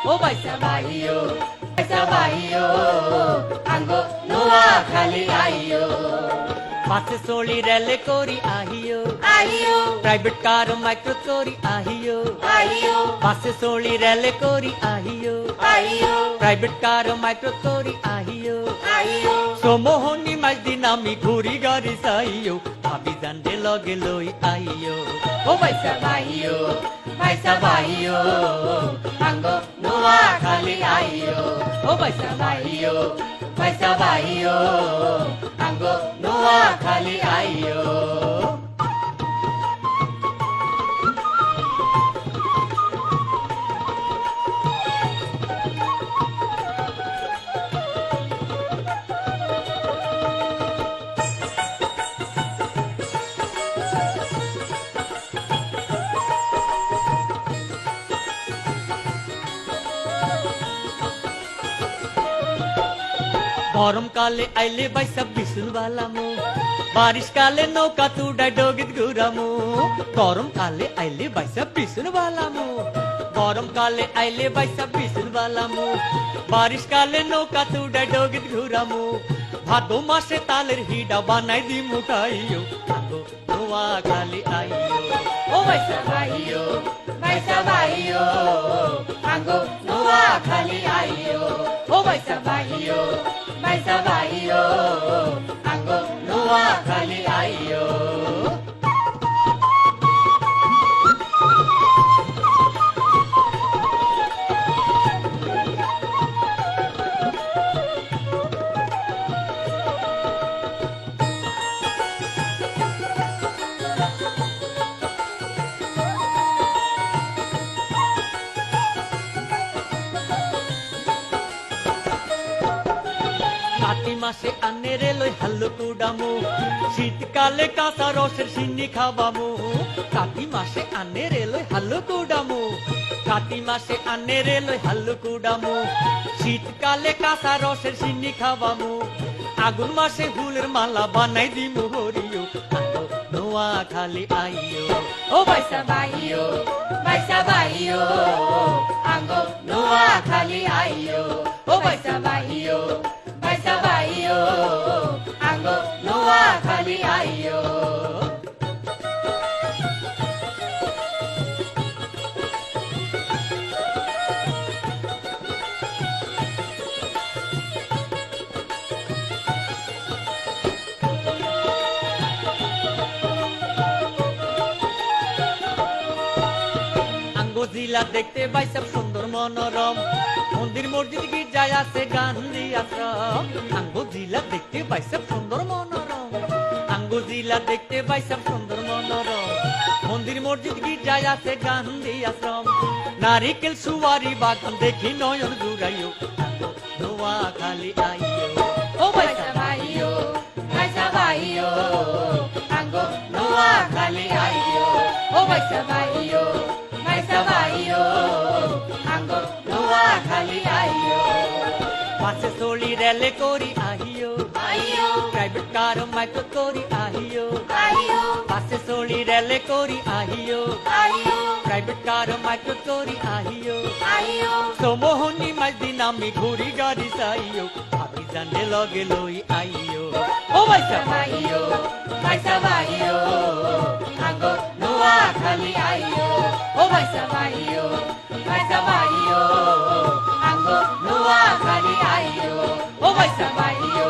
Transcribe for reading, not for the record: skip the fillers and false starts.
ও বাইসা ভাইও আঙ্গো নোয়াখালী আইও বাসে চড়ি রেলে করি আহিও প্রাইভেট কার মাইক্রো করি আহিও বাসে চড়ি রেলে করি আহিও প্রাইভেট কার মাইক্রো করি আহিও সমোহনী মাঝ দিন আমি ঘুরি গাড়ি চাইও ভাবি জানতে লগে লই আইও ও বাইসা ভাইও আঙ্গো নোয়াখালী আইও ও বাইসা ভাইও আঙ্গো নোয়াখালী আইও गरम काले आइले बैसा बिसुन वाला मो बारिश काले नौका तुडा डोगित गुरामो गरम काले आइले बैसा बिसुन वाला मो गरम काले आइले बैसा बिसुन वाला मो बारिश काले नौका तुडा डोगित गुरामो भादो मासे तालेर हिडा बानाई दी मुखाइयो आगो নোয়াখালী आइयो ओ बैसा भाइयो आगो নোয়াখালী आइयो ओ बैसा भाइयो आगो নোয়াখালী आइयो কাতি মাসে আনে রে লই হাল্লু কুডামু শীতকালে কাঁচা রসের সিন্নি খাবামু কাতি মাসে আনে রে লই হাল্লু কুডামু কাতি মাসে আনে রে লই হাল্লু কুডামু শীতকালে কাঁচা রসের সিন্নি খাবামু আগুন মাসে ফুলের মালা বানাই দিমু হরিও আঙ্গো নোয়াখালী আইও ও বাইসা ভাইও আঙ্গো নোয়াখালী আইও ও বাইসা ভাইও আঙ্গো নোয়াখালী আইও জিলা দেখতে পাই সব সুন্দর মনোরম মন্দির মসজিদ গির্জায় আছে গান্ধী আশ্রম আঙ্গো জিলা দেখতে পাই সব সুন্দর মনোরম আঙ্গো জিলা দেখতে পাই সব সুন্দর মনোরম মন্দির মসজিদ গির্জায় আছে গান্ধী আশ্রম নারিকেল সুয়ারি বাগান দেখি নয়ন জুড়াইও আঙ্গো নোয়াখালী আইও ও বাইসা ভাইও আঙ্গো নোয়াখালী আইও ও বাইসা ভাইও আঙ্গো নোয়াখালী আইও বাসে চড়ি রেলে করি আহিও প্রাইভেট কার মাইক্রো করি আহিও বাসে চড়ি রেলে করি আহিও প্রাইভেট কার মাইক্রো করি আহিও সমোহনী মাঝ দিন আমি ঘুরি গাড়ি চাইও ভাবি জানে লগে লই আইও ও বাইসা ভাইও আঙ্গো নোয়াখালী আইও ও বাইসা ভাইও আঙ্গো নোয়াখালী আইও ও বাইসা ভাইও